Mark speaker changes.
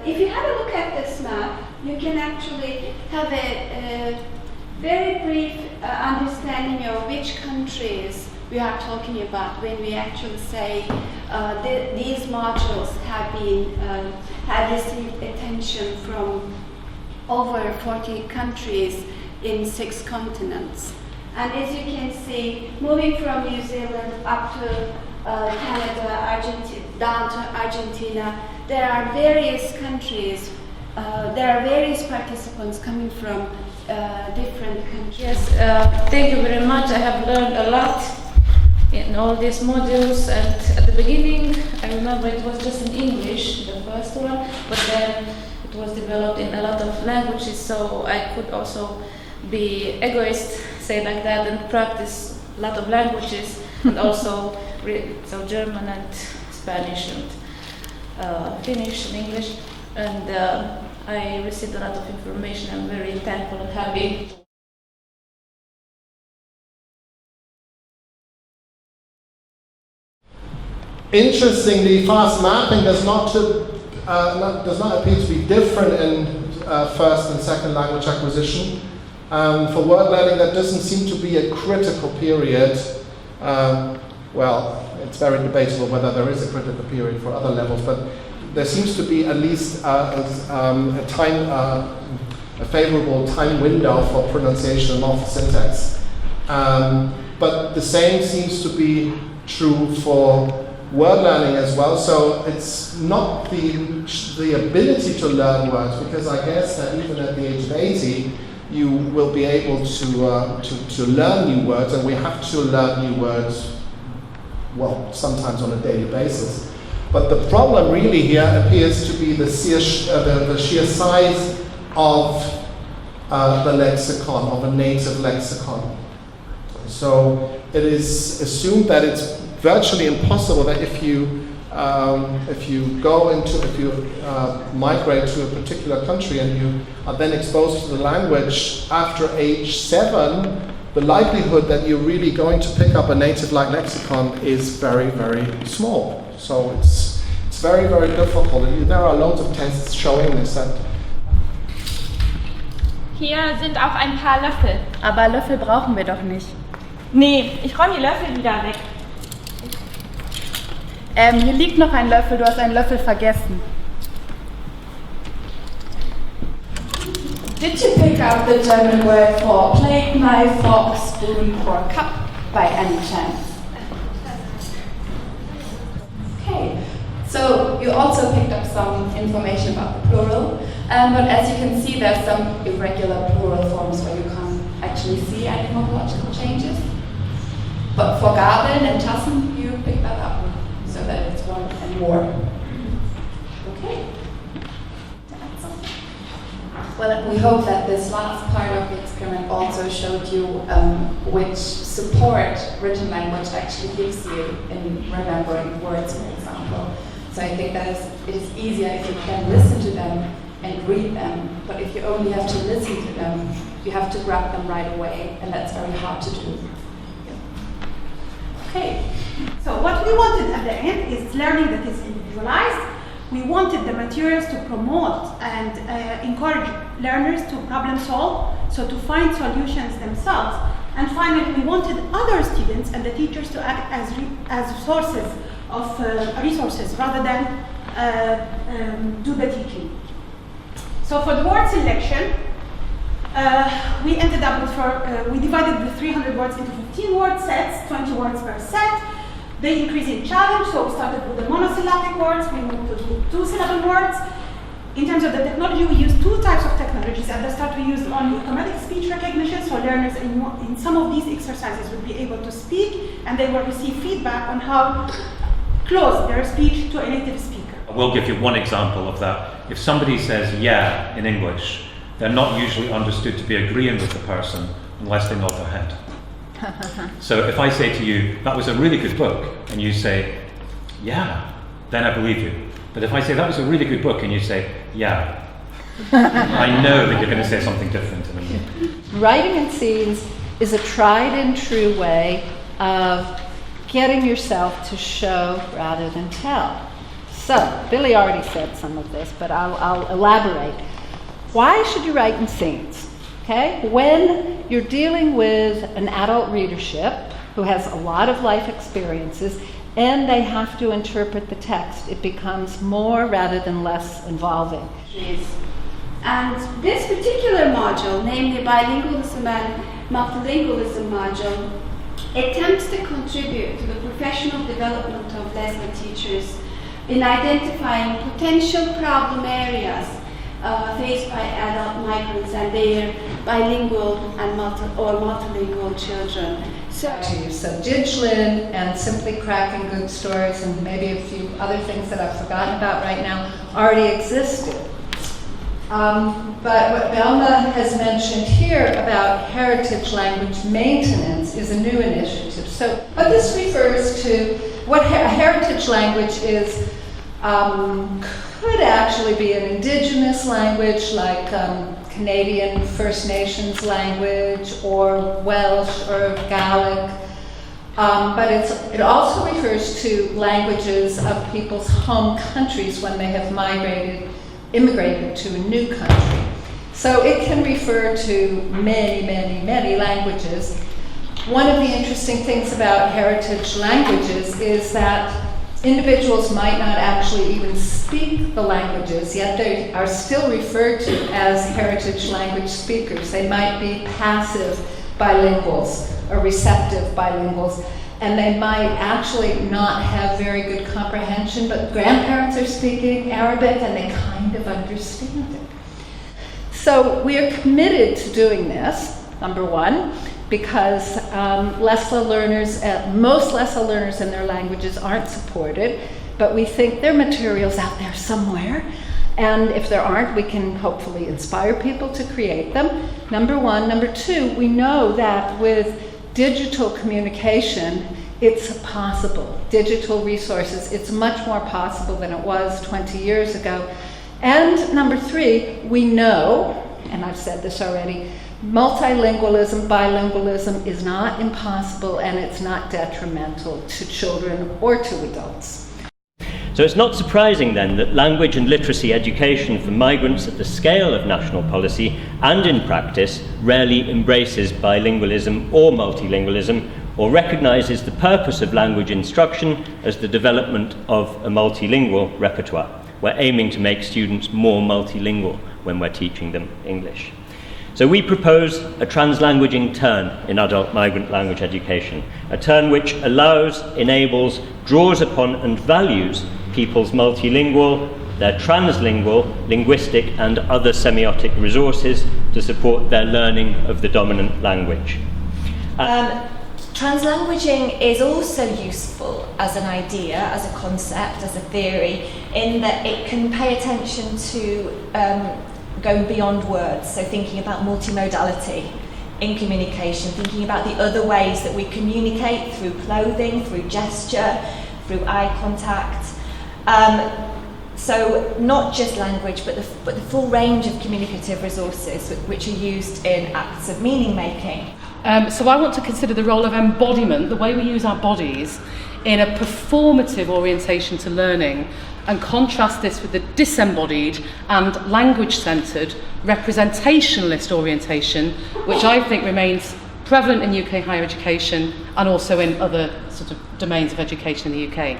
Speaker 1: If you have a look at this map, you can actually have a very brief understanding of which countries we are talking about when we actually say these modules have received attention from over 40 countries in 6 continents. And as you can see, moving from New Zealand up to Canada, Argentina, down to Argentina, there are various countries, there are various participants coming from different countries.
Speaker 2: Yes, thank you very much. I have learned a lot in all these modules, and at the beginning I remember it was just in English, the first one, but then it was developed in a lot of languages, so I could also be egoist, say like that, and practice a lot of languages, and also so German and Spanish and Finnish and English, and I received a lot of information. I'm very thankful and happy.
Speaker 3: Interestingly, fast mapping does not appear to be different in first and second language acquisition. For word learning, that doesn't seem to be a critical period. Well, it's very debatable whether there is a critical period for other levels, but there seems to be at least a favorable time window for pronunciation and morphosyntax. But the same seems to be true for word learning as well. So it's not the ability to learn words, because I guess that even at the age of 80, you will be able to learn new words, and we have to learn new words, well, sometimes on a daily basis. But the problem really here appears to be the sheer size of the lexicon, of a native lexicon. So it is assumed that it's virtually impossible that if you migrate to a particular country and you are then exposed to the language after age 7, the likelihood that you're really going to pick up a native-like lexicon is very, very small. So it's very, very difficult. There are loads of tests showing this. That
Speaker 4: Hier sind auch ein paar Löffel.
Speaker 5: Aber Löffel brauchen wir doch nicht.
Speaker 4: Nee, ich räume die Löffel wieder weg.
Speaker 5: Hier liegt noch ein Löffel, du hast einen Löffel vergessen.
Speaker 1: Did you pick up the German word for plate, knife, fork, spoon, or cup by any chance? Okay, so you also picked up some information about the plural, but as you can see, there's some irregular plural forms where you can't actually see any morphological changes. But for Gabeln and Tassen, you picked that up, so that it's one and more. Okay. Well, we hope that this last part of the experiment also showed you which support written language actually gives you in remembering words, for example. So I think that it is easier if you can listen to them and read them, but if you only have to listen to them, you have to grab them right away, and that's very hard to do.
Speaker 6: Okay, so what we wanted at the end is learning that is individualized. We wanted the materials to promote and encourage learners to problem solve, so to find solutions themselves. And finally, we wanted other students and the teachers to act as sources of resources rather than do the teaching. So for the word selection, we ended up with, we divided the 300 words into 15 word sets, 20 words per set. They increase in challenge, so we started with the monosyllabic words, we moved to two-syllable words. In terms of the technology, we used 2 types of technologies. At the start, we used only automatic speech recognition, so learners in some of these exercises would be able to speak, and they will receive feedback on how close their speech to a native speaker.
Speaker 7: I will give you one example of that. If somebody says yeah in English, they're not usually understood to be agreeing with the person unless they nod their head. So if I say to you, that was a really good book, and you say, yeah, then I believe you. But if I say, that was a really good book, and you say, yeah, I know that you're going to say something different to me.
Speaker 5: Writing in scenes is a tried and true way of getting yourself to show rather than tell. So, Billy already said some of this, but I'll elaborate. Why should you write in scenes? Okay? When you're dealing with an adult readership who has a lot of life experiences and they have to interpret the text, it becomes more rather than less involving.
Speaker 1: And this particular module, namely bilingualism and multilingualism module, attempts to contribute to the professional development of lesbian teachers in identifying potential problem areas faced by adult migrants and their bilingual and multilingual children. So
Speaker 5: Digilin and Simply Cracking Good Stories and maybe a few other things that I've forgotten about right now already existed. But what Belma has mentioned here about heritage language maintenance is a new initiative. So what this refers to, what a heritage language is, could actually be an indigenous language like Canadian First Nations language or Welsh or Gaelic. But it also refers to languages of people's home countries when they have immigrated to a new country. So it can refer to many languages. One of the interesting things about heritage languages is that individuals might not actually even speak the languages, yet they are still referred to as heritage language speakers. They might be passive bilinguals or receptive bilinguals, and they might actually not have very good comprehension, but grandparents are speaking Arabic and they kind of understand it. So we are committed to doing this, number one, because most LESA learners in their languages aren't supported, but we think there are materials out there somewhere, and if there aren't, we can hopefully inspire people to create them, number one. Number two, we know that with digital communication, it's possible. Digital resources, it's much more possible than it was 20 years ago. And number three, we know, and I've said this already, multilingualism, bilingualism is not impossible and it's not detrimental to children or to adults.
Speaker 8: So it's not surprising then that language and literacy education for migrants at the scale of national policy and in practice rarely embraces bilingualism or multilingualism or recognises the purpose of language instruction as the development of a multilingual repertoire. We're aiming to make students more multilingual when we're teaching them English. So we propose a translanguaging turn in adult migrant language education, a turn which allows, enables, draws upon and values people's multilingual, their translingual, linguistic and other semiotic resources to support their learning of the dominant language.
Speaker 9: Translanguaging is also useful as an idea, as a concept, as a theory, in that it can pay attention to going beyond words, so thinking about multimodality in communication, thinking about the other ways that we communicate through clothing, through gesture, through eye contact. So not just language, but the full range of communicative resources which are used in acts of meaning making.
Speaker 10: So I want to consider the role of embodiment, the way we use our bodies, in a performative orientation to learning, and contrast this with the disembodied and language-centred representationalist orientation, which I think remains prevalent in UK higher education and also in other sort of domains of education in the UK.